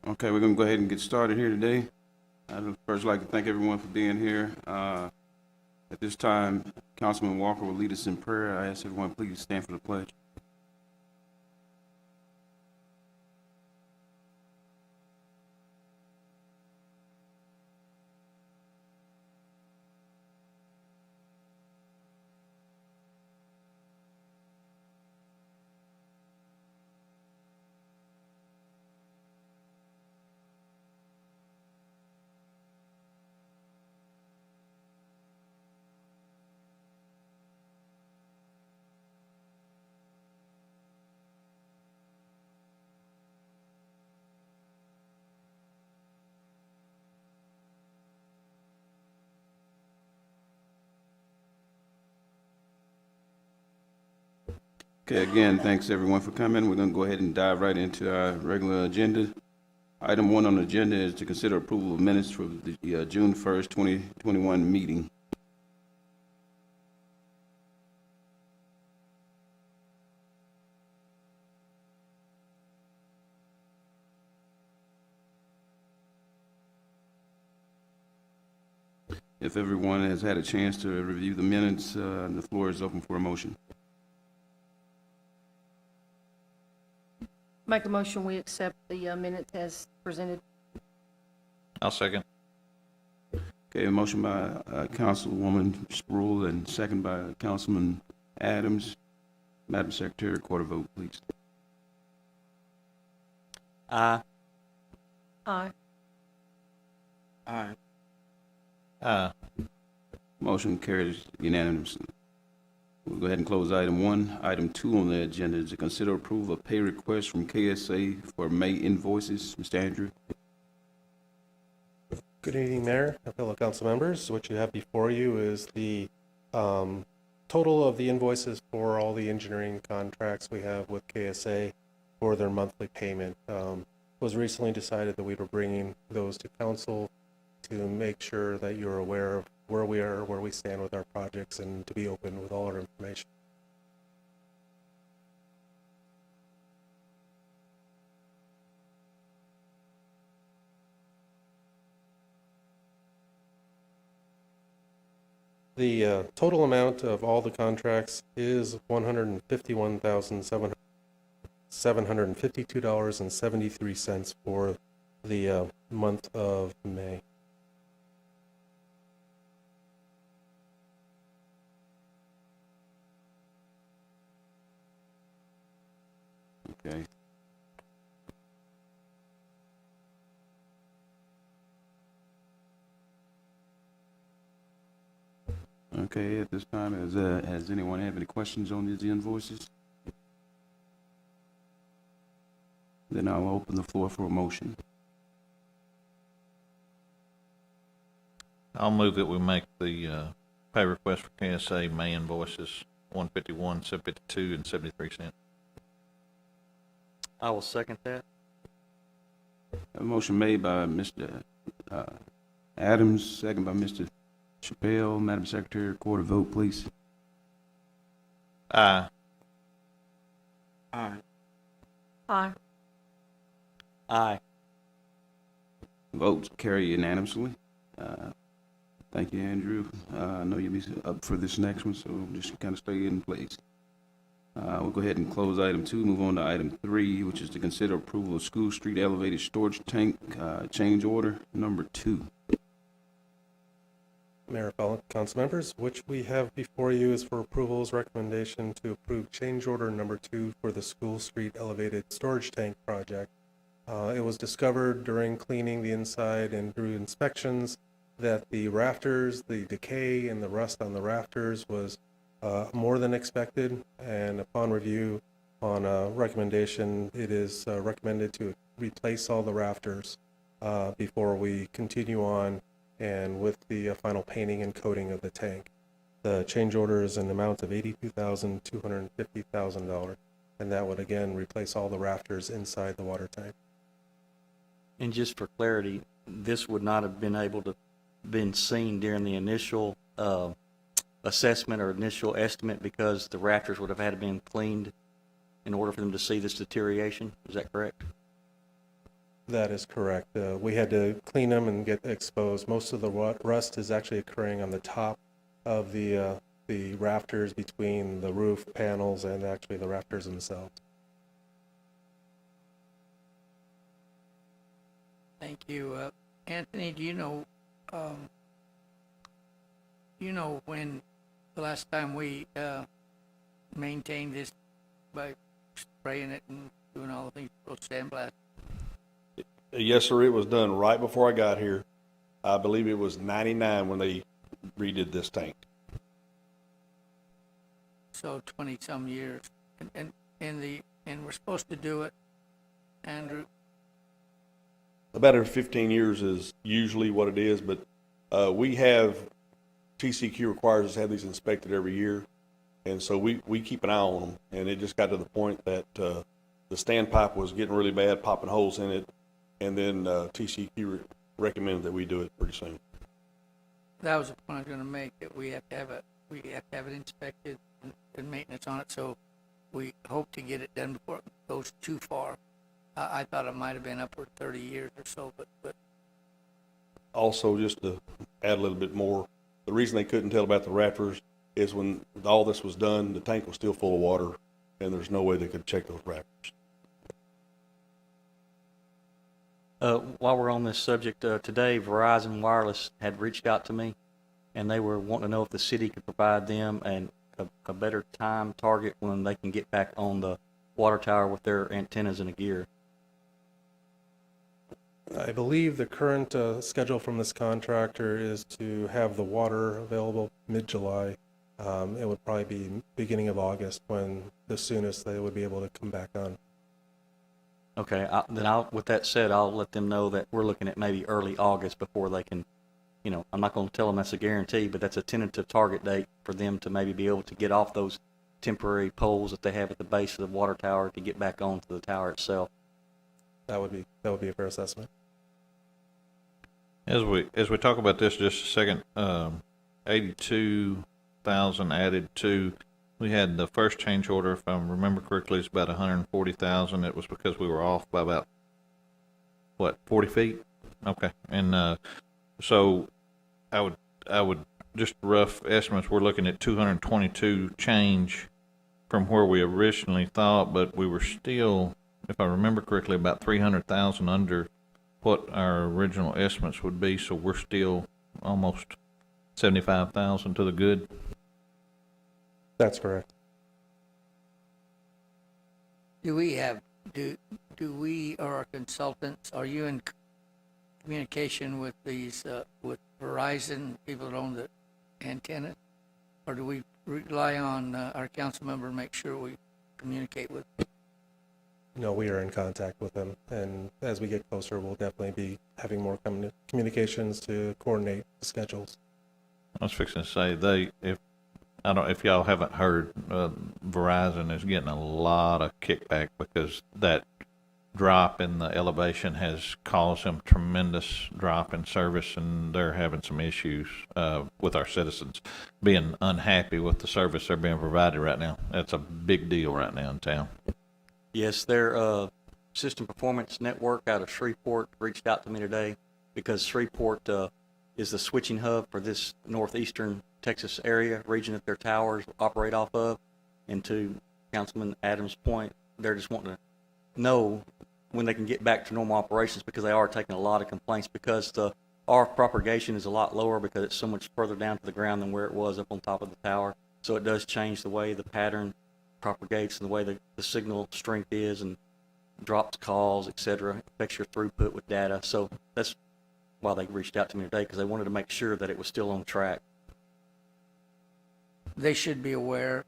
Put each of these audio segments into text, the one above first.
Okay, we're going to go ahead and get started here today. I'd first like to thank everyone for being here. At this time, Councilman Walker will lead us in prayer. I ask everyone please stand for the pledge. Okay, again, thanks everyone for coming. We're going to go ahead and dive right into our regular agenda. Item 1 on the agenda is to consider approval of minutes for the June 1st, 2021 meeting. If everyone has had a chance to review the minutes, the floor is open for a motion. Make a motion, we accept the minutes as presented. I'll second. Okay, a motion by Councilwoman Sproul and second by Councilman Adams. Madam Secretary, record a vote, please. Aye. Aye. Aye. Aye. Motion carries unanimously. We'll go ahead and close item 1. Item 2 on the agenda is to consider approval of pay request from KSA for May invoices. Mr. Andrew. Good evening, Mayor and fellow council members. What you have before you is the total of the invoices for all the engineering contracts we have with KSA for their monthly payment. It was recently decided that we were bringing those to council to make sure that you're aware of where we are, where we stand with our projects, and to be open with all our information. The total amount of all the contracts is $151,752.73 for the month of May. Okay. Okay, at this time, has anyone have any questions on these invoices? Then I'll open the floor for a motion. I'll move that we make the pay request for KSA May invoices 151, 752, and 73 cents. I will second that. A motion made by Mr. Adams, second by Mr. Chappelle. Madam Secretary, record a vote, please. Aye. Aye. Aye. Aye. Votes carry unanimously. Thank you, Andrew. I know you'll be up for this next one, so just kind of stay in place. We'll go ahead and close item 2, move on to item 3, which is to consider approval of School Street Elevated Storage Tank change order number 2. Mayor, fellow council members, which we have before you is for approval's recommendation to approve change order number 2 for the School Street Elevated Storage Tank project. It was discovered during cleaning the inside and through inspections that the rafters, the decay and the rust on the rafters was more than expected, and upon review on a recommendation, it is recommended to replace all the rafters before we continue on and with the final painting and coating of the tank. The change order is an amount of $82,250,000, and that would again replace all the rafters inside the water tank. And just for clarity, this would not have been able to been seen during the initial assessment or initial estimate because the rafters would have had to been cleaned in order for them to see this deterioration. Is that correct? That is correct. We had to clean them and get exposed. Most of the rust is actually occurring on the top of the rafters between the roof panels and actually the rafters themselves. Thank you. Anthony, do you know when the last time we maintained this by spraying it and doing all the things for sandblast? Yes, sir. It was done right before I got here. I believe it was 99 when they redid this tank. So 20-some years. And we're supposed to do it, Andrew? About every 15 years is usually what it is, but we have, TCQ requires us to have these inspected every year, and so we keep an eye on them, and it just got to the point that the standpipe was getting really bad, popping holes in it, and then TCQ recommended that we do it pretty soon. That was the point I was going to make, that we have to have it inspected and maintenance on it, so we hope to get it done before it goes too far. I thought it might have been upward 30 years or so, but Also, just to add a little bit more, the reason they couldn't tell about the rafters is when all this was done, the tank was still full of water, and there's no way they could check those rafters. While we're on this subject, today Verizon Wireless had reached out to me, and they were wanting to know if the city could provide them a better time target when they can get back on the water tower with their antennas and gear. I believe the current schedule from this contractor is to have the water available mid-July. It would probably be beginning of August when the soonest they would be able to come back on. Okay, with that said, I'll let them know that we're looking at maybe early August before they can, I'm not going to tell them that's a guarantee, but that's a tentative target date for them to maybe be able to get off those temporary poles that they have at the base of the water tower to get back onto the tower itself. That would be a fair assessment. As we talk about this just a second, 82,000 added to, we had the first change order, if I remember correctly, it's about 140,000. It was because we were off by about, 40 feet? Okay. And so I would just rough estimates, we're looking at 222 change from where we originally thought, but we were still, if I remember correctly, about 300,000 under what our original estimates would be, so we're still almost 75,000 to the good. That's correct. do we or our consultants, are you in communication with these, with Verizon, people that own the antenna? Or do we rely on our council member to make sure we communicate with them? No, we are in contact with them, and as we get closer, we'll definitely be having more communications to coordinate the schedules. I was fixing to say, if y'all haven't heard, Verizon is getting a lot of kickback because that drop in the elevation has caused them tremendous drop in service, and they're having some issues with our citizens being unhappy with the service they're being provided right now. That's a big deal right now in town. Yes, their System Performance Network out of Shreveport reached out to me today because Shreveport is the switching hub for this northeastern Texas area region that their towers operate off of. And to Councilman Adams' point, they're just wanting to know when they can get back to normal operations because they are taking a lot of complaints because the RF propagation is a lot lower because it's so much further down to the ground than where it was up on top of the tower. So it does change the way the pattern propagates and the way the signal strength is and drops calls, etc. Affects your throughput with data. So that's why they reached out to me today, because they wanted to make sure that it was still on track. They should be aware,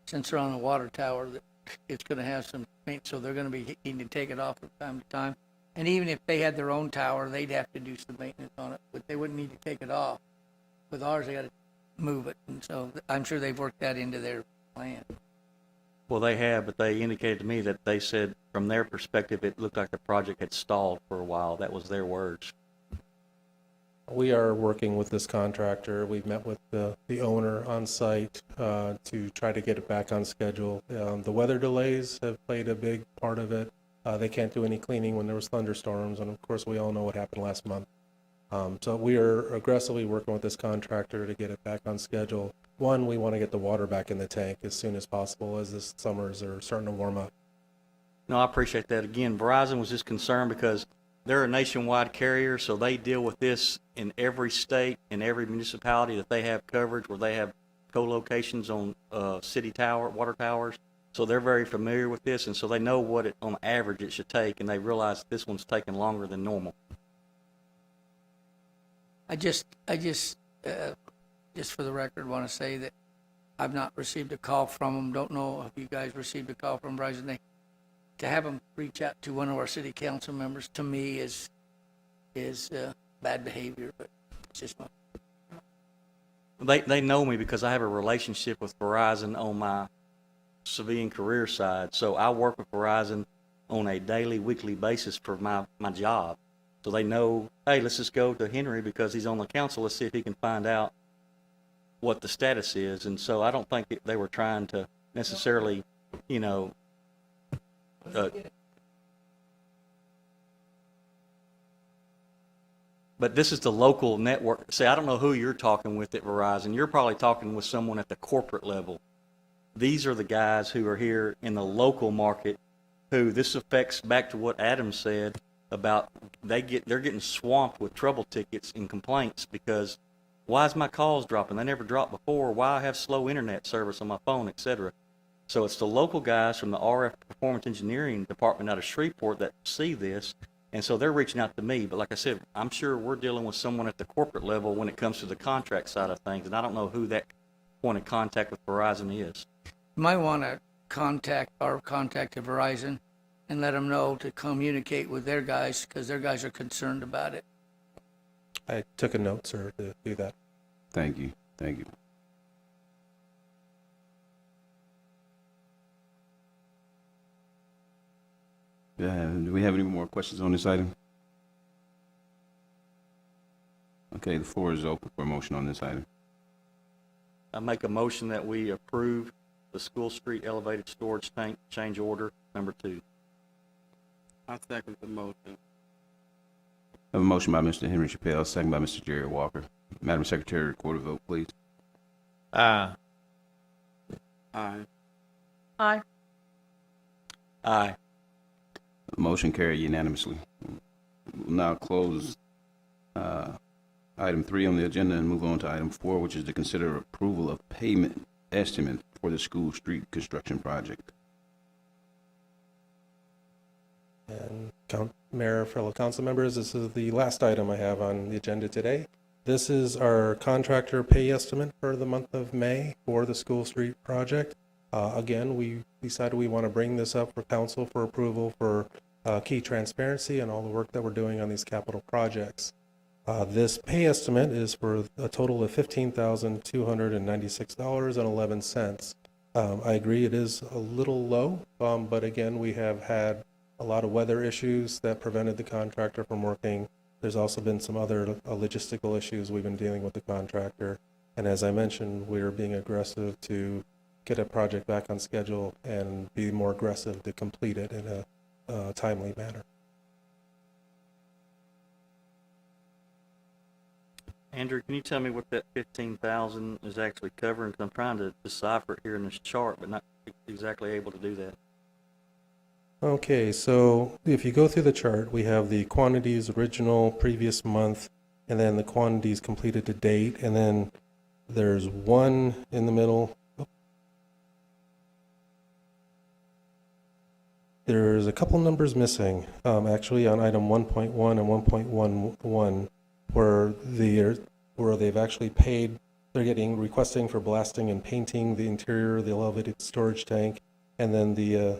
since they're on the water tower, that it's going to have some maintenance, so they're going to be needing to take it off from time to time. And even if they had their own tower, they'd have to do some maintenance on it, but they wouldn't need to take it off. With ours, they got to move it, and so I'm sure they've worked that into their plan. Well, they have, but they indicated to me that they said from their perspective, it looked like the project had stalled for a while. That was their words. We are working with this contractor. We've met with the owner on site to try to get it back on schedule. The weather delays have played a big part of it. They can't do any cleaning when there was thunderstorms, and of course, we all know what happened last month. So we are aggressively working with this contractor to get it back on schedule. One, we want to get the water back in the tank as soon as possible, as the summers are starting to warm up. No, I appreciate that. Again, Verizon was just concerned because they're a nationwide carrier, so they deal with this in every state, in every municipality that they have coverage, where they have co-locations on city water towers. So they're very familiar with this, and so they know what on average it should take, and they realize this one's taking longer than normal. I just for the record, want to say that I've not received a call from them. Don't know if you guys received a call from Verizon. To have them reach out to one of our city council members, to me, is bad behavior, but it's just my... They know me because I have a relationship with Verizon on my civilian career side. So I work with Verizon on a daily, weekly basis for my job. So they know, hey, let's just go to Henry because he's on the council. Let's see if he can find out what the status is. And so I don't think they were trying to necessarily, but this is the local network. See, I don't know who you're talking with at Verizon. You're probably talking with someone at the corporate level. These are the guys who are here in the local market who this affects back to what Adam said about they're getting swamped with trouble tickets and complaints because why is my calls dropping? They never dropped before. Why I have slow internet service on my phone, etc. So it's the local guys from the RF Performance Engineering Department out of Shreveport that see this, and so they're reaching out to me. But like I said, I'm sure we're dealing with someone at the corporate level when it comes to the contract side of things, and I don't know who that point of contact with Verizon is. You might want to contact Verizon and let them know to communicate with their guys because their guys are concerned about it. I took a note, sir, to do that. Thank you. Thank you. Do we have any more questions on this item? Okay, the floor is open for a motion on this item. I make a motion that we approve the School Street Elevated Storage Tank Change Order number 2. I second the motion. I have a motion by Mr. Henry Chappelle, second by Mr. Jerry Walker. Madam Secretary, record a vote, please. Aye. Aye. Aye. Aye. Motion carried unanimously. We'll now close item 3 on the agenda and move on to item 4, which is to consider approval of payment estimate for the school street construction project. And Mayor, fellow council members, this is the last item I have on the agenda today. This is our contractor pay estimate for the month of May for the School Street project. Again, we decided we want to bring this up for council for approval for key transparency and all the work that we're doing on these capital projects. This pay estimate is for a total of $15,296.11. I agree it is a little low, but again, we have had a lot of weather issues that prevented the contractor from working. There's also been some other logistical issues we've been dealing with the contractor. And as I mentioned, we're being aggressive to get a project back on schedule and be more aggressive to complete it in a timely manner. Andrew, can you tell me what that 15,000 is actually covering? Because I'm trying to decipher it here in this chart, but not exactly able to do that. Okay, so if you go through the chart, we have the quantities original previous month, and then the quantities completed to date, and then there's one in the middle. There's a couple numbers missing, actually on item 1.1 and 1.11, where they've actually paid, they're requesting for blasting and painting the interior of the elevated storage tank, and then the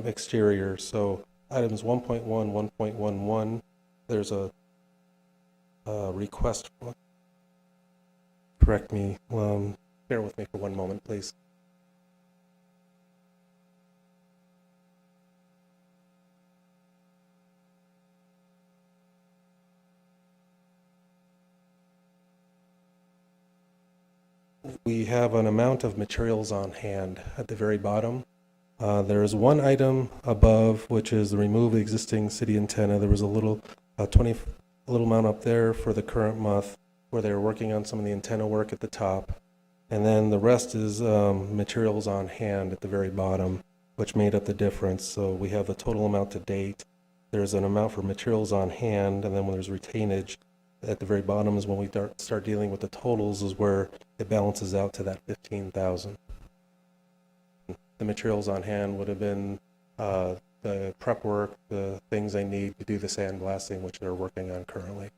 exterior. So items 1.1, 1.11, there's a request. Correct me. Bear with me for one moment, please. We have an amount of materials on hand at the very bottom. There is one item above, which is the remove the existing city antenna. There was a little amount up there for the current month where they were working on some of the antenna work at the top. And then the rest is materials on hand at the very bottom, which made up the difference. So we have the total amount to date. There's an amount for materials on hand, and then when there's retainage, at the very bottom is when we start dealing with the totals, is where it balances out to that 15,000. The materials on hand would have been the prep work, the things they need to do the sandblasting, which they're working on currently.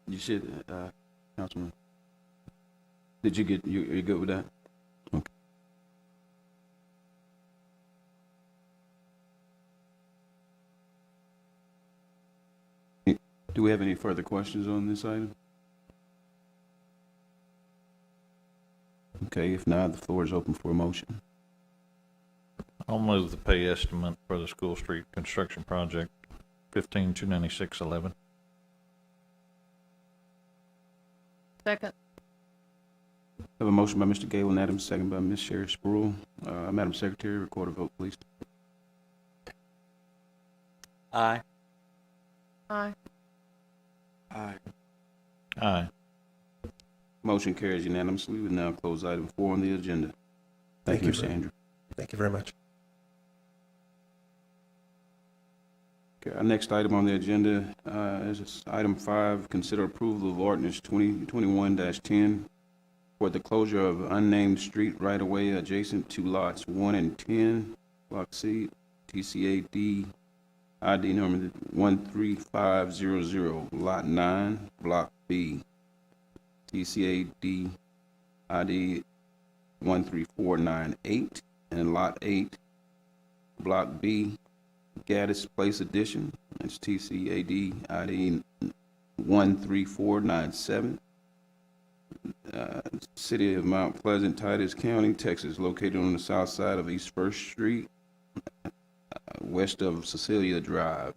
You said, Councilman, did you get, you good with that? Okay. Do we have any further questions on this item? Okay, if not, the floor is open for a motion. I'll move the pay estimate for the School Street construction project, 15,296.11. Second. Have a motion by Mr. Galen Adams, second by Ms. Sherry Spruill. Madam Secretary, record a vote, please. Aye. Aye. Aye. Aye. Motion carries unanimously. We now close item 4 on the agenda. Thank you, Mr. Andrew. Thank you very much. Okay, our next item on the agenda is item 5, consider approval of ordinance 2021-10 for the closure of unnamed street right-of-way adjacent to lots 1 and 10, Block C, TCAD ID number 13500, Lot 9, Block B, TCAD ID 13498, and Lot 8, Block B, Gaddis Place Edition. That's TCAD ID 13497. City of Mount Pleasant, Titus County, Texas, located on the south side of East First Street, west of Cecilia Drive.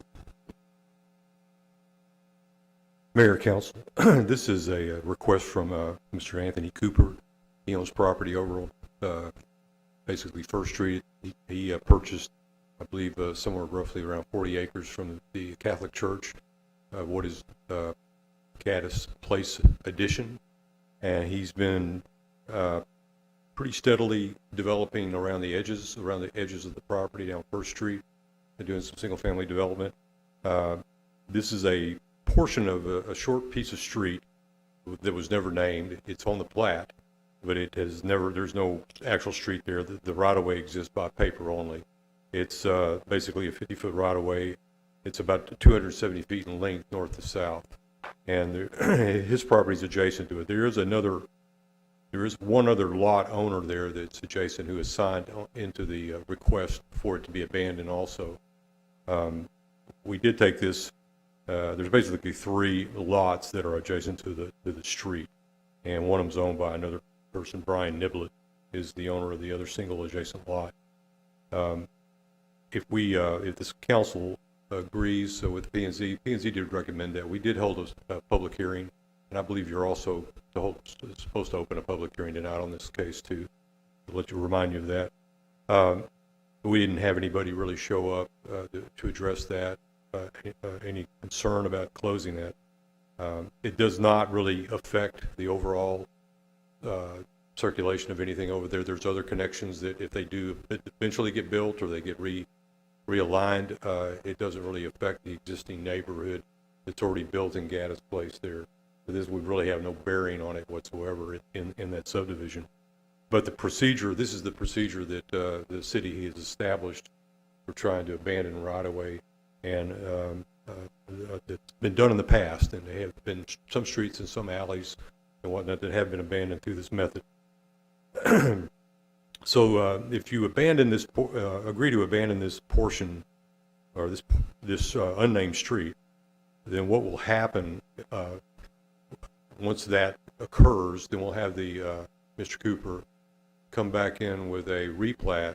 Mayor, Council, this is a request from Mr. Anthony Cooper. He owns property over on basically First Street. He purchased, I believe, somewhere roughly around 40 acres from the Catholic Church, what is Gaddis Place Edition. And he's been pretty steadily developing around the edges of the property down First Street. They're doing some single-family development. This is a portion of a short piece of street that was never named. It's on the plat, but it has never, there's no actual street there. The right-of-way exists by paper only. It's basically a 50-foot right-of-way. It's about 270 feet in length north to south. And his property is adjacent to it. There is one other lot owner there that's adjacent who has signed into the request for it to be abandoned also. We did take this, there's basically 3 lots that are adjacent to the street, and one of them's owned by another person. Brian Niblett is the owner of the other single adjacent lot. If this council agrees with P&Z did recommend that. We did hold a public hearing, and I believe you're also supposed to open a public hearing tonight on this case too. To remind you of that. We didn't have anybody really show up to address that. Any concern about closing that? It does not really affect the overall circulation of anything over there. There's other connections that if they do eventually get built or they get realigned, it doesn't really affect the existing neighborhood that's already built in Gaddis Place there. So this would really have no bearing on it whatsoever in that subdivision. But the procedure, this is the procedure that the city has established for trying to abandon right-of-way, and it's been done in the past, and there have been some streets and some alleys and whatnot that have been abandoned through this method. So if you abandon this, agree to abandon this portion or this unnamed street, then what will happen once that occurs? Then we'll have the Mr. Cooper come back in with a replat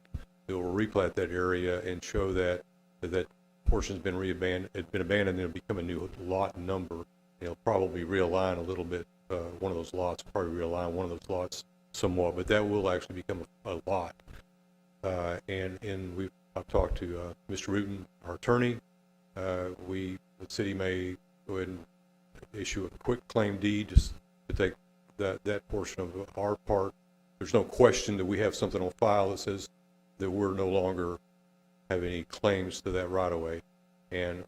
It will replat that area and show that that portion's been abandoned, and it'll become a new lot number. It'll probably realign a little bit, one of those lots, probably realign one of those lots somewhat, but that will actually become a lot. And I've talked to Mr. Rutan, our attorney. The city may go ahead and issue a quick claim deed just to take that portion of our part. There's no question that we have something on file that says that we're no longer have any claims to that right of way, and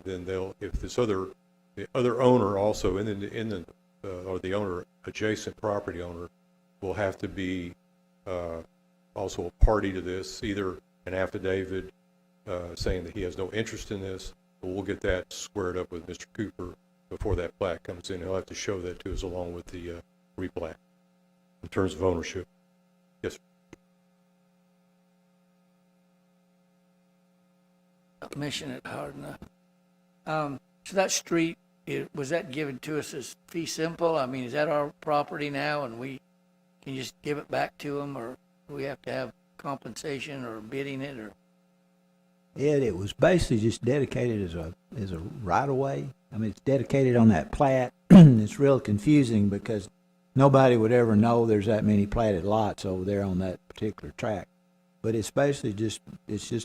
then if the other owner also or the owner, adjacent property owner, will have to be also a party to this, either an affidavit saying that he has no interest in this, but we'll get that squared up with Mr. Cooper before that plat comes in. He'll have to show that to us along with the replat in terms of ownership. Yes, sir. Mention it hard enough. So that street, was that given to us as fee simple? I mean, is that our property now and we can just give it back to them, or do we have to have compensation or bidding it, or? It was basically just dedicated as a right of way. I mean, it's dedicated on that plat. It's real confusing because nobody would ever know there's that many platted lots over there on that particular tract. But it's basically just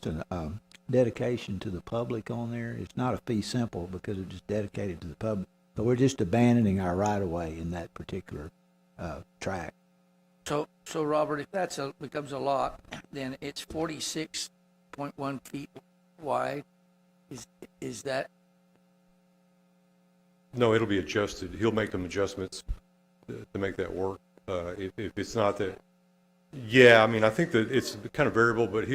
a dedication to the public on there. It's not a fee simple because it's just dedicated to the public. But we're just abandoning our right of way in that particular tract. So Robert, if that's becomes a lot, then it's 46.1 feet wide. Is that? No, it'll be adjusted. He'll make them adjustments to make that work. If it's not that, yeah, I mean, I think that it's kind of variable, but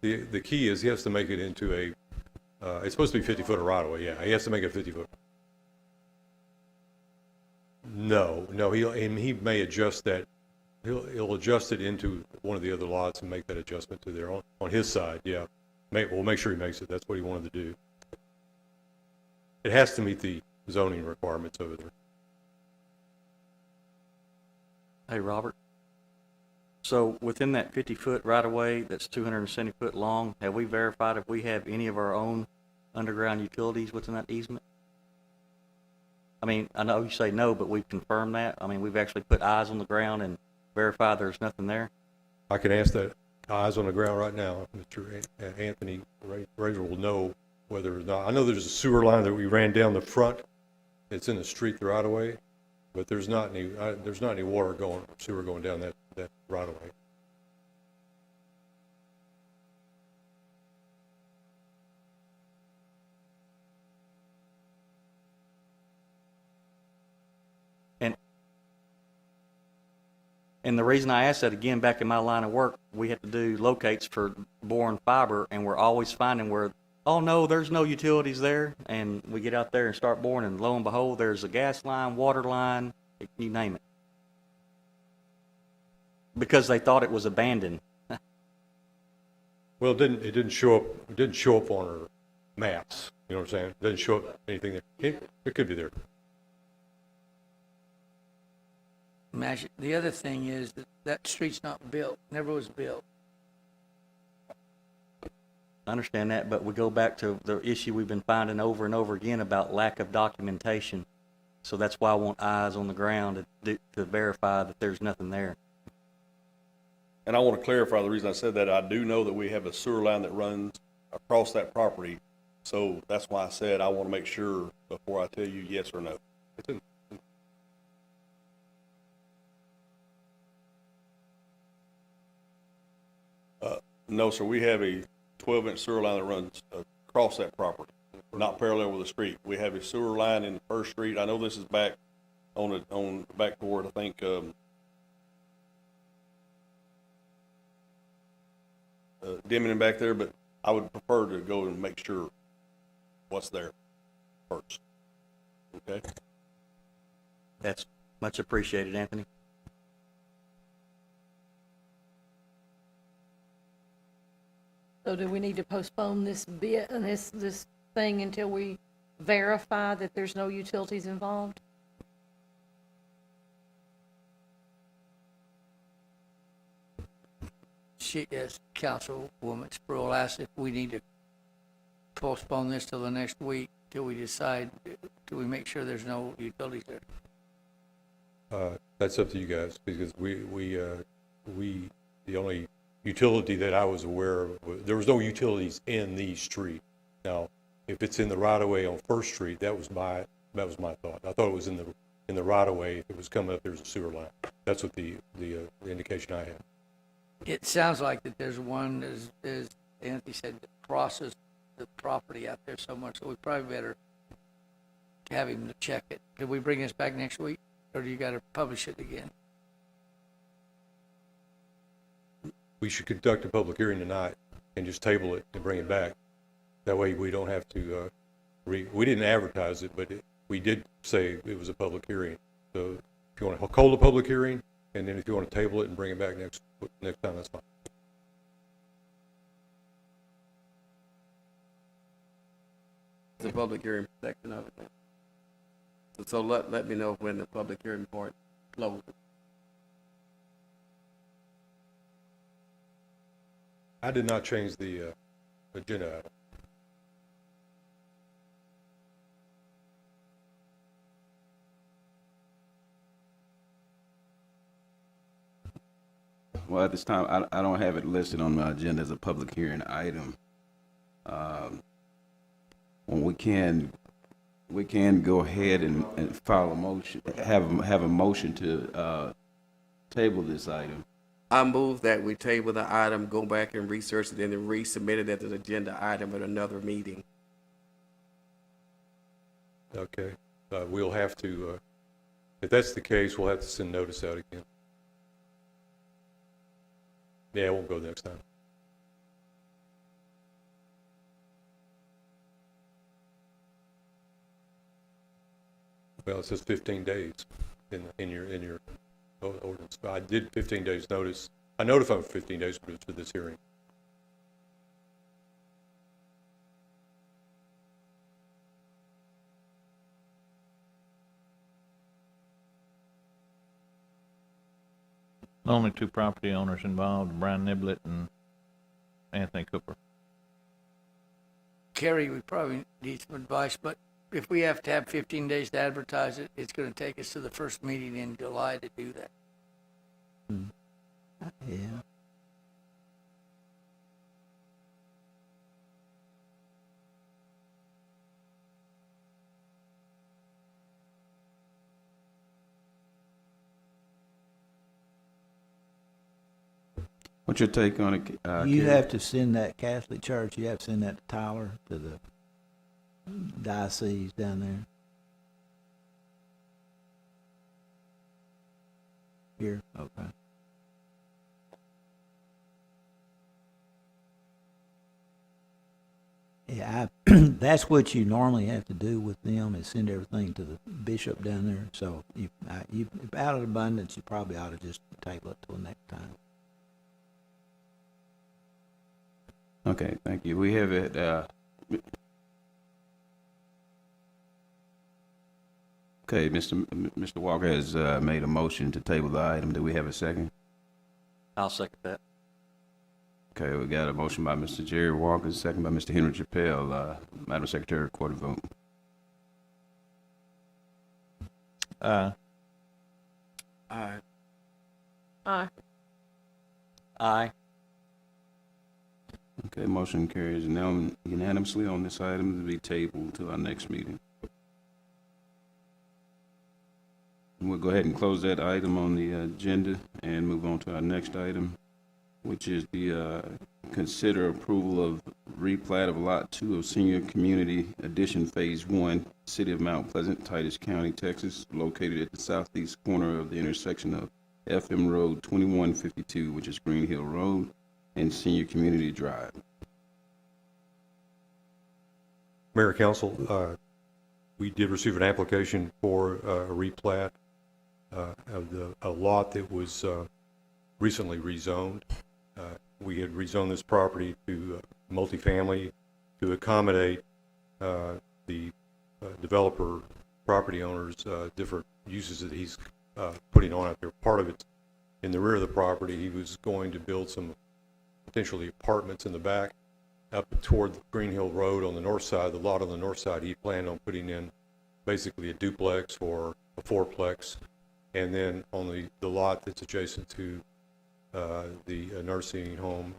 the key is he has to make it into it's supposed to be 50 foot of right of way. Yeah, he has to make it 50 foot. No, he may adjust that. He'll adjust it into one of the other lots and make that adjustment to there on his side. Yeah, we'll make sure he makes it. That's what he wanted to do. It has to meet the zoning requirements over there. Hey, Robert. So within that 50-foot right-of-way that's 270 foot long, have we verified if we have any of our own underground utilities within that easement? I mean, I know you say no, but we've confirmed that. I mean, we've actually put eyes on the ground and verified there's nothing there. I can ask that eyes on the ground right now. Mr. Anthony Razor will know whether or not. I know there's a sewer line that we ran down the front. It's in the street the right of way, but there's not any sewer going down that right of way. And the reason I asked that, again, back in my line of work, we had to do locates for boring fiber, and we're always finding where, oh no, there's no utilities there, and we get out there and start boring, and lo and behold, there's a gas line, water line, you name it. Because they thought it was abandoned. Well, it didn't show up. It didn't show up on our maps. You know what I'm saying? It doesn't show up anything there. It could be there. The other thing is that street's not built, never was built. I understand that, but we go back to the issue we've been finding over and over again about lack of documentation. So that's why I want eyes on the ground to verify that there's nothing there. And I want to clarify the reason I said that. I do know that we have a sewer line that runs across that property. So that's why I said I want to make sure before I tell you yes or no. It's in. No, sir. We have a 12-inch sewer line that runs across that property, not parallel with the street. We have a sewer line in the first street. I know this is back on back toward, I think, Deming back there, but I would prefer to go and make sure what's there first. Okay? That's much appreciated, Anthony. So do we need to postpone this bit and this thing until we verify that there's no utilities involved? as Councilwoman Sproul asked, if we need to postpone this till the next week, till we decide, till we make sure there's no utilities there. That's up to you guys, because the only utility that I was aware of, there was no utilities in the street. Now, if it's in the right of way on First Street, that was my thought. I thought it was in the right of way. If it was coming up, there's a sewer line. That's what the indication I had. It sounds like that there's one, as Anthony said, that crosses the property out there so much, so we probably better have him to check it. Could we bring this back next week, or do you gotta publish it again? We should conduct a public hearing tonight and just table it and bring it back. That way we don't have to, we didn't advertise it, but we did say it was a public hearing. So if you want to call a public hearing, and then if you want to table it and bring it back next time, that's fine. The public hearing section of it. So let me know when the public hearing part closes. I did not change the agenda item. Well, at this time, I don't have it listed on my agenda as a public hearing item. When we can go ahead and file a motion, have a motion to table this item. I move that we table the item, go back and research it, and then resubmit it as an agenda item at another meeting. Okay. We'll have to, if that's the case, we'll have to send notice out again. Yeah, it won't go next time. Well, it says 15 days in your ordinance. I did 15 days notice. I notified for 15 days for this hearing. Only two property owners involved, Brian Niblett and Anthony Cooper. Kerry, we probably need some advice, but if we have to have 15 days to advertise it, it's gonna take us to the first meeting in July to do that. Yeah. What's your take on it? You Kerry? have to send that Catholic Church, you have to send that to Tyler, to the diocese down there. Here, okay. Yeah, that's what you normally have to do with them, is send everything to the bishop down there. So you out of abundance, you probably ought to just table it till next time. Okay, thank you. We have it, okay, Mr. Walker has made a motion to table the item. Do we have a second? I'll second that. Okay, we got a motion by Mr. Jerry Walker, second by Mr. Henry Chappelle. Madam Secretary, record a vote. Aye. Aye. Aye. Okay, motion carries now unanimously on this item to be tabled to our next meeting. We'll go ahead and close that item on the agenda and move on to our next item, which is the consider approval of replat of Lot 2 of Senior Community Addition Phase 1, City of Mount Pleasant, Titus County, Texas, located at the southeast corner of the intersection of FM Road 2152, which is Greenhill Road, and Senior Community Drive. Mayor, Council, we did receive an application for a replat of a lot that was recently rezoned. We had rezoned this property to multifamily to accommodate the developer property owner's different uses that he's putting on out there. Part of it in the rear of the property, he was going to build some potentially apartments in the back. Up toward Greenhill Road on the north side, the lot on the north side, he planned on putting in basically a duplex or a fourplex. And then on the lot that's adjacent to the nursing home,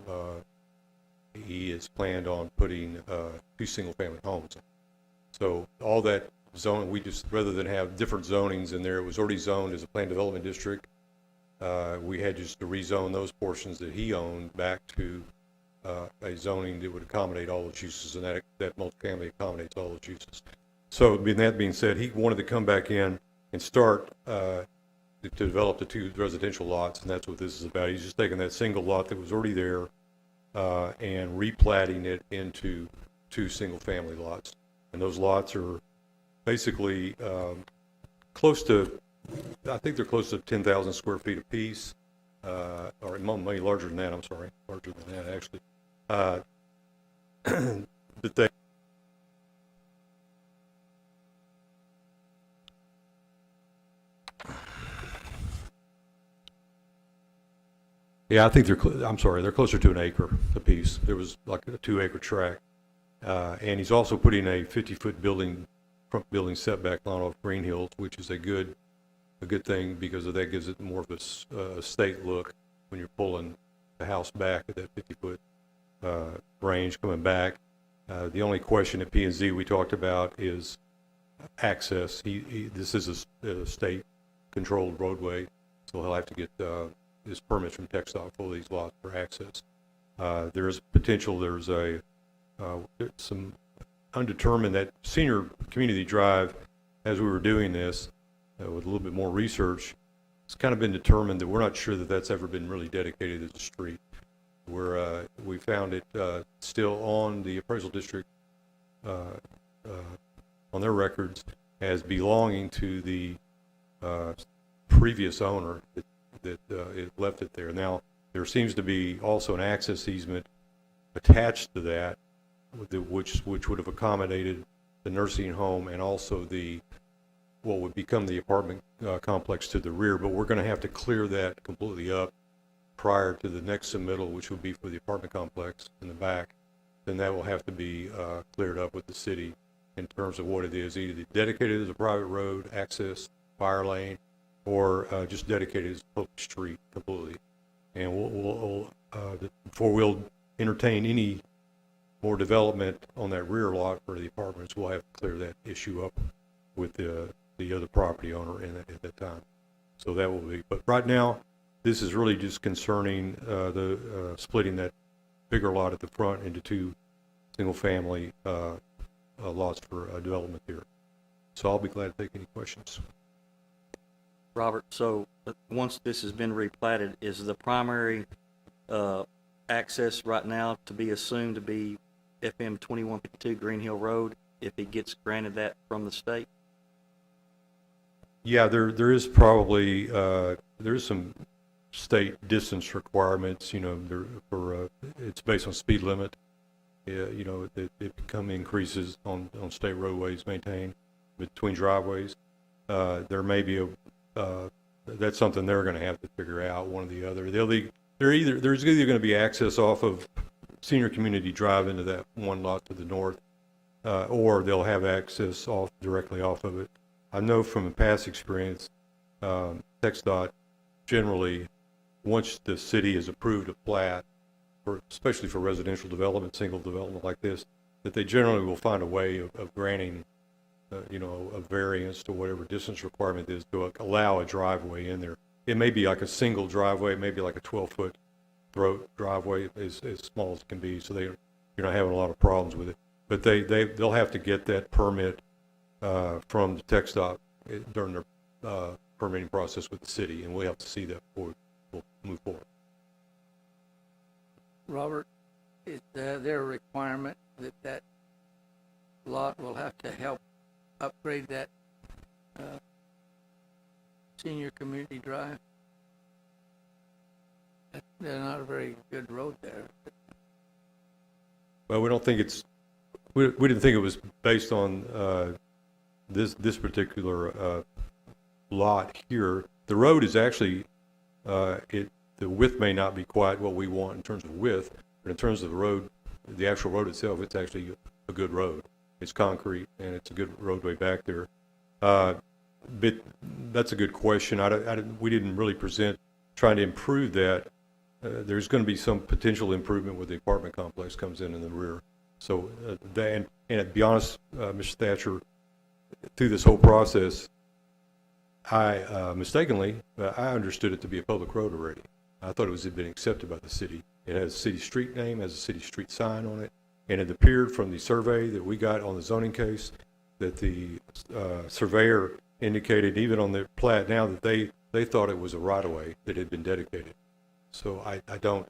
he is planned on putting 2 single-family homes. So all that zone, we just, rather than have different zonings in there, it was already zoned as a planned development district. We had just to rezone those portions that he owned back to a zoning that would accommodate all those uses, and that multifamily accommodates all those uses. So that being said, he wanted to come back in and start to develop the 2 residential lots, and that's what this is about. He's just taking that single lot that was already there and replatting it into 2 single-family lots. And those lots are basically close to, I think they're close to 10,000 square feet apiece, or maybe larger than that, I'm sorry, larger than that, actually. But they, yeah, I think I'm sorry, they're closer to an acre apiece. There was like a 2-acre tract. And he's also putting a 50-foot front building setback line off Greenhill, which is a good thing because that gives it more of a state look when you're pulling the house back at that 50-foot range coming back. The only question at P&Z we talked about is access. This is a state-controlled roadway, so he'll have to get his permits from TxDOT for these lots for access. There's potential. There's some undetermined that Senior Community Drive, as we were doing this with a little bit more research, it's kind of been determined that we're not sure that that's ever been really dedicated as a street. We found it still on the appraisal district on their records as belonging to the previous owner that it left it there. Now, there seems to be also an access easement attached to that, which would have accommodated the nursing home and also what would become the apartment complex to the rear. But we're going to have to clear that completely up prior to the next submittal, which will be for the apartment complex in the back. Then that will have to be cleared up with the city in terms of what it is, either dedicated as a private road, access, fire lane, or just dedicated as a public street completely. And before we'll entertain any more development on that rear lot for the apartments, we'll have to clear that issue up with the other property owner at that time. So that will be, but right now, this is really just concerning the splitting that bigger lot at the front into 2 single-family lots for development here. So I'll be glad to take any questions. Robert, so once this has been replatted, is the primary access right now to be assumed to be FM 2152 Greenhill Road if he gets granted that from the state? Yeah, there is probably there's some state distance requirements. You know, it's based on speed limit. You know, it become increases on state roadways maintained between driveways. There may be that's something they're going to have to figure out, one or the other. There's either going to be access off of Senior Community Drive into that one lot to the north, or they'll have access directly off of it. I know from a past experience, TxDOT generally, once the city has approved a plat, especially for residential development, single development like this, that they generally will find a way of granting you know, a variance to whatever distance requirement is to allow a driveway in there. It may be like a single driveway, it may be like a 12-foot throat driveway, as small as it can be, so you're not having a lot of problems with it. But they'll have to get that permit from the TxDOT during their permitting process with the city, and we'll have to see that before we'll move forward. Robert, is there a requirement that lot will have to help upgrade that Senior Community Drive? They're not a very good road there. Well, we don't think we didn't think it was based on this particular lot here. The road is actually the width may not be quite what we want in terms of width, But in terms of the road, the actual road itself, it's actually a good road. It's concrete, and it's a good roadway back there. But that's a good question. We didn't really present trying to improve that. There's going to be some potential improvement where the apartment complex comes in the rear. So, and to be honest, Mr. Thatcher, through this whole process, I mistakenly, I understood it to be a public road already. I thought it had been accepted by the city. It has a city street name, has a city street sign on it, and it appeared from the survey that we got on the zoning case that the surveyor indicated, even on the plat now, that they thought it was a right-of-way that had been dedicated. So I don't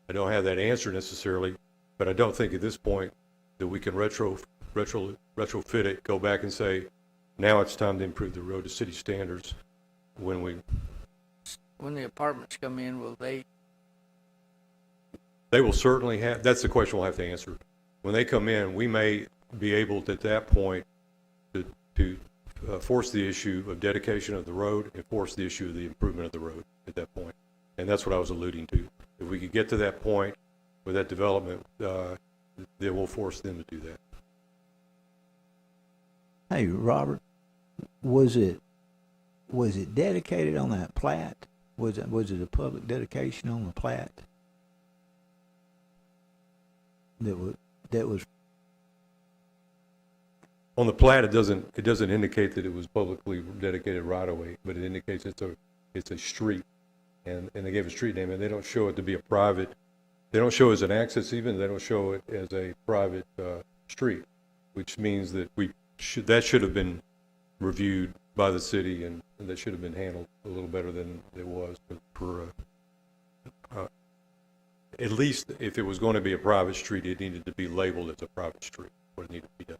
have that answer necessarily, but I don't think at this point that we can retrofit it, go back and say, now it's time to improve the road to city standards. When the apartments come in, will they? They will certainly have, that's the question we'll have to answer. When they come in, we may be able to, at that point, to force the issue of dedication of the road and force the issue of the improvement of the road at that point. And that's what I was alluding to. If we could get to that point with that development, then we'll force them to do that. Hey, Robert, was it dedicated on that plat? Was it a public dedication on the plat? That was On the plat, it doesn't indicate that it was publicly dedicated right away, but it indicates it's a street, and they gave a street name, and they don't show it to be a private. They don't show it as an access even. They don't show it as a private street, which means that that should have been reviewed by the city, and that should have been handled a little better than it was. At least if it was going to be a private street, it needed to be labeled as a private street. What it needed to be done.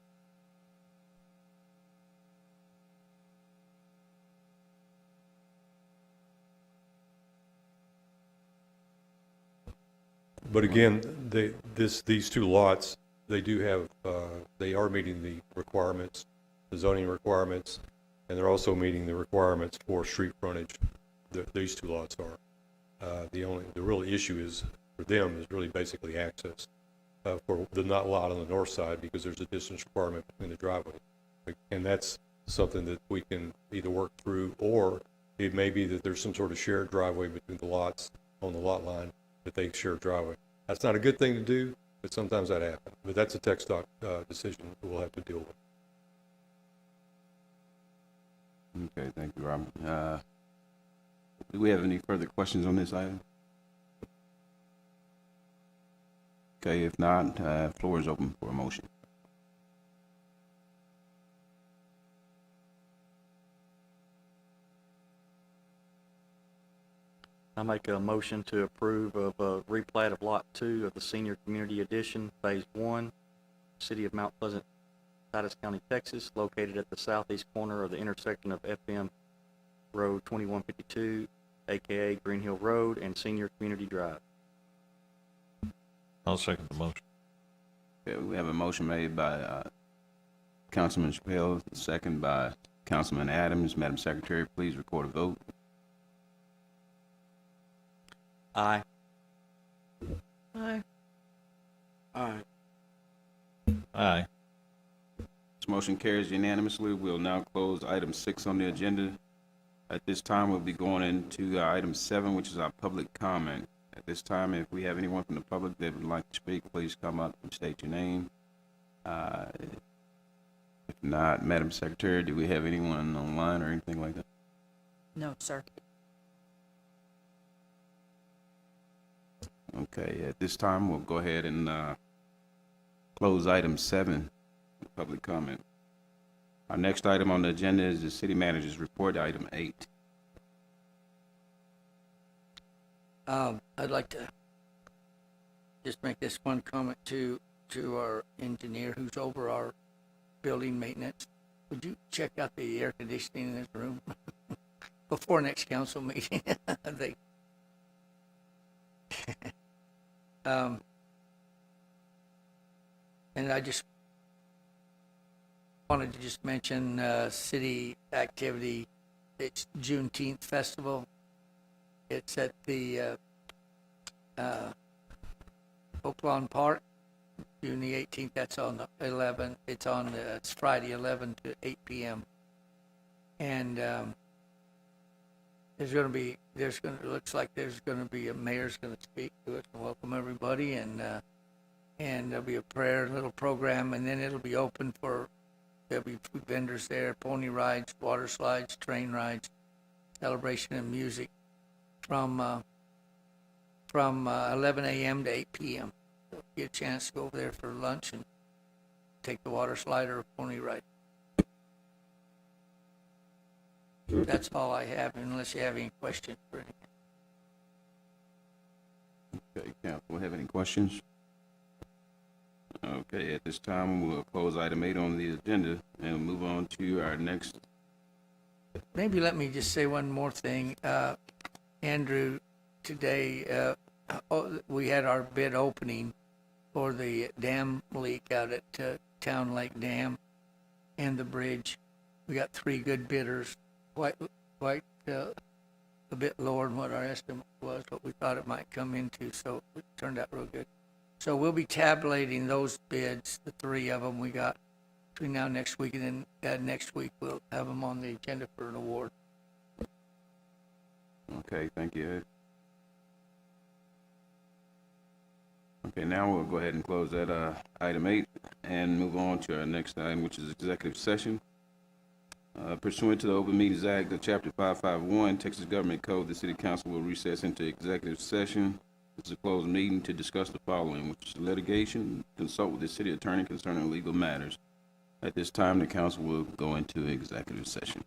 But again, these two lots, they do have, they are meeting the requirements, the zoning requirements, and they're also meeting the requirements for street frontage. These two lots are. The real issue is, for them, is really basically access for the not lot on the north side, because there's a distance requirement between the driveway. And that's something that we can either work through, or it may be that there's some sort of shared driveway between the lots on the lot line, that they share a driveway. That's not a good thing to do, but sometimes that happens. But that's a text doc decision that we'll have to deal with. Okay, thank you, Robert. Do we have any further questions on this item? Okay, if not, floor is open for a motion. I make a motion to approve of a replat of Lot 2 of the Senior Community Edition, Phase 1, City of Mount Pleasant, Titus County, Texas, located at the southeast corner of the intersection of FM Road 2152, aka Greenhill Road, and Senior Community Drive. I'll second the motion. Okay, we have a motion made by Councilman Chappelle, second by Councilman Adams. Madam Secretary, please record a vote. Aye. Aye. Aye. Aye. This motion carries unanimously. We'll now close item 6 on the agenda. At this time, we'll be going into item 7, which is our public comment. At this time, if we have anyone from the public that would like to speak, please come up and state your name. If not, Madam Secretary, do we have anyone online or anything like that? No, sir. Okay, at this time, we'll go ahead and close item 7, public comment. Our next item on the agenda is the city manager's report, item 8. I'd like to just make this one comment to our engineer who's over our building maintenance. Would you check out the air conditioning in this room before next council meeting? And I just wanted to just mention city activity. It's Juneteenth festival. It's at the Oaklawn Park, June the 18th. That's on the 11th. It's Friday, 11 to 8 p.m. And looks like there's gonna be a mayor's gonna speak to us and welcome everybody, and there'll be a prayer, little program, and then it'll be open there'll be food vendors there, pony rides, water slides, train rides, celebration and music from 11 a.m. to 8 p.m. So get a chance to go over there for lunch and take the water slide or pony ride. That's all I have, unless you have any questions for anything. Okay, council, have any questions? Okay, at this time, we'll close item 8 on the agenda and move on to our next. Maybe let me just say one more thing. Andrew, today, we had our bid opening for the dam leak out at Town Lake Dam and the bridge. We got 3 good bidders, quite a bit lower than what our estimate was, what we thought it might come into, so it turned out real good. So we'll be tabulating those bids, the 3 of them we got between now and next week, and then next week we'll have them on the agenda for an award. Okay, thank you, Ed. Okay, now we'll go ahead and close that item 8 and move on to our next item, which is executive session. Pursuant to the Open Meetings Act of Chapter 551, Texas Government Code, the City Council will recess into executive session. This is a closed meeting to discuss the following, which is litigation, consult with the city attorney concerning legal matters. At this time, the council will go into executive session.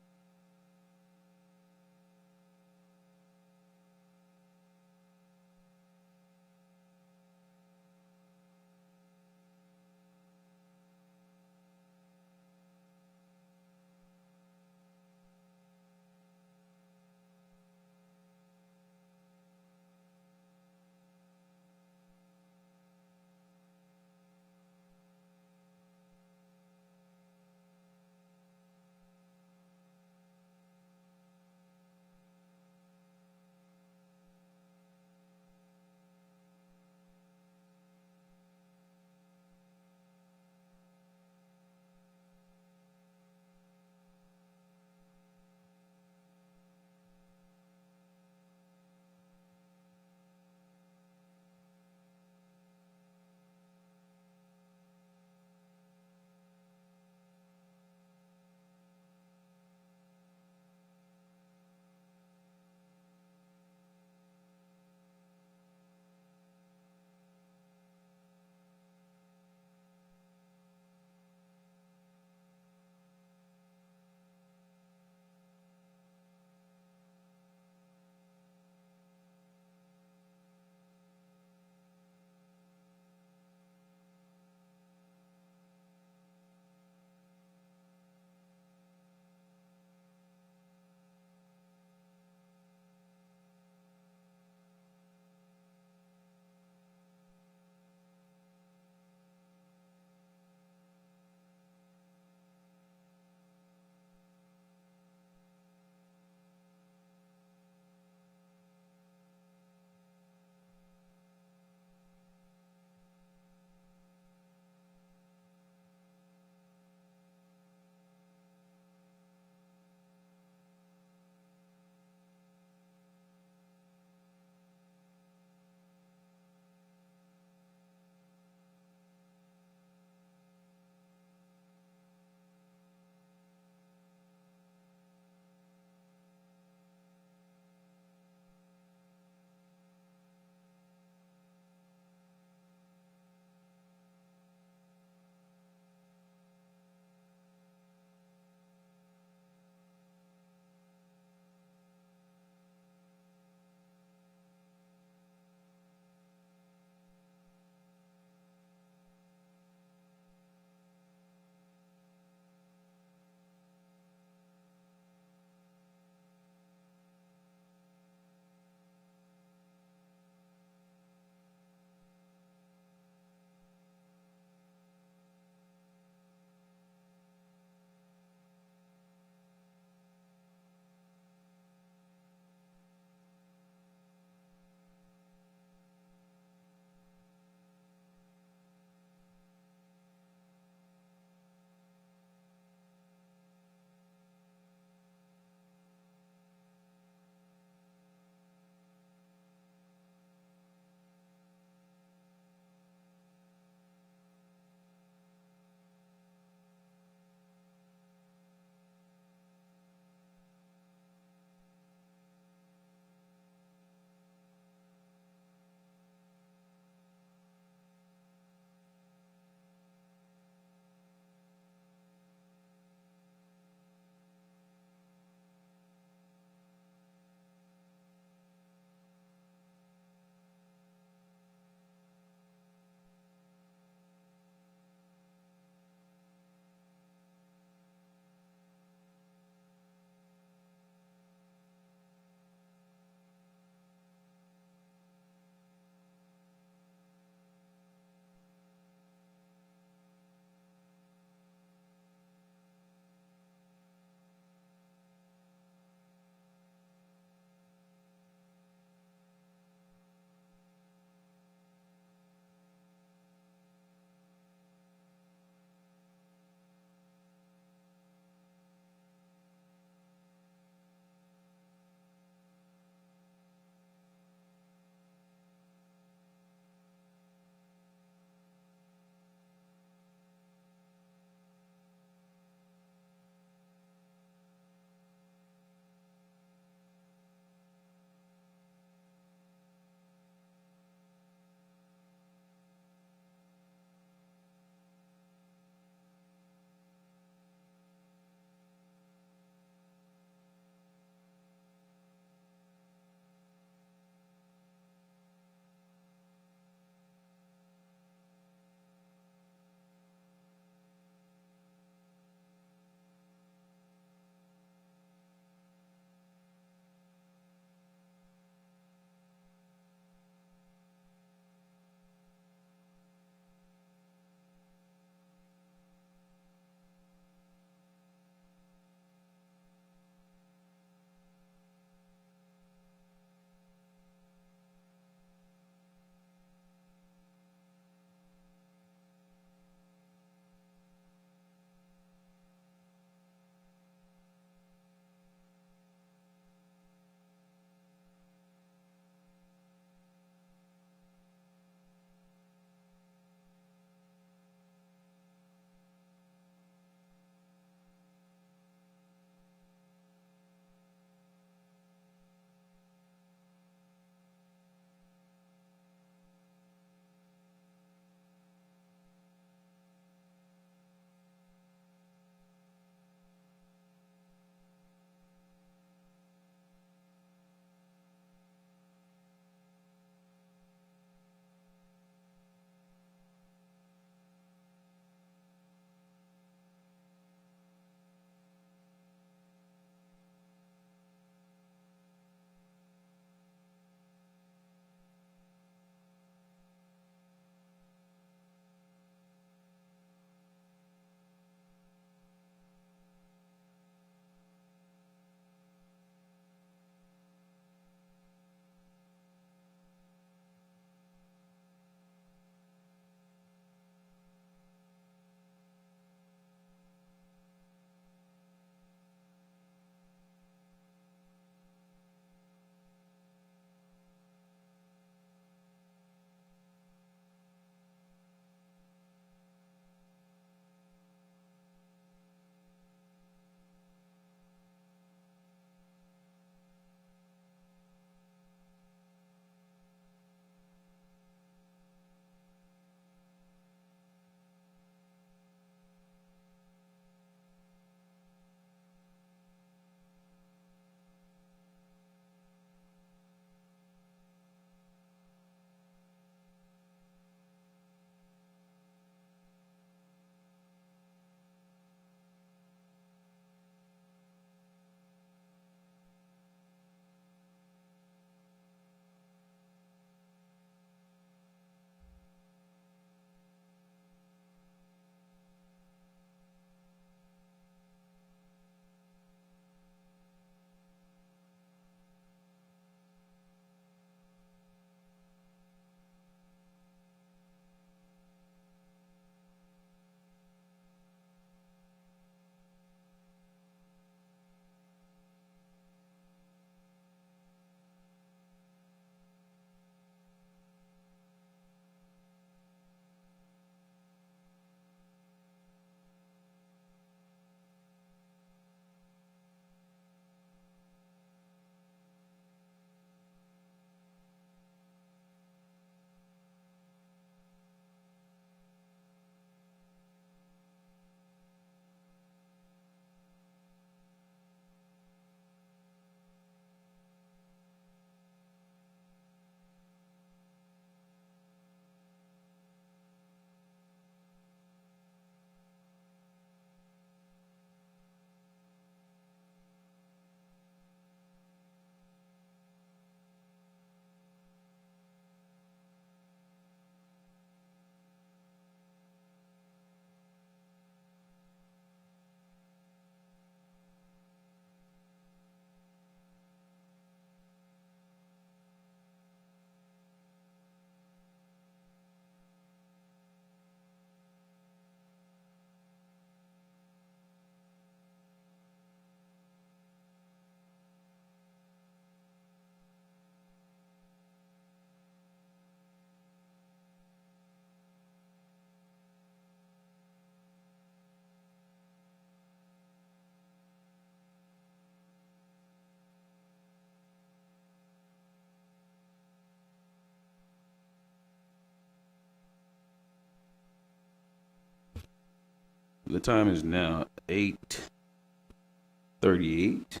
The time is now 8:38,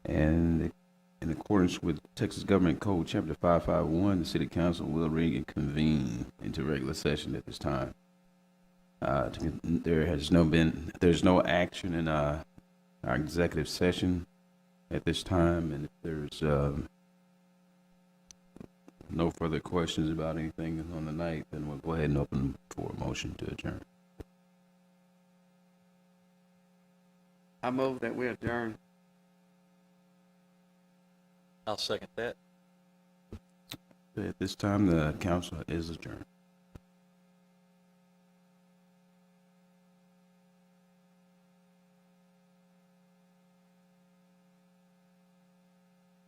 and in accordance with Texas Government Code, Chapter 551, the City Council will reconvene into regular session at this time. There's no action in our executive session at this time, and if there's no further questions about anything on the night, then we'll go ahead and open for a motion to adjourn. I move that we adjourn. I'll second that. At this time, the council is adjourned.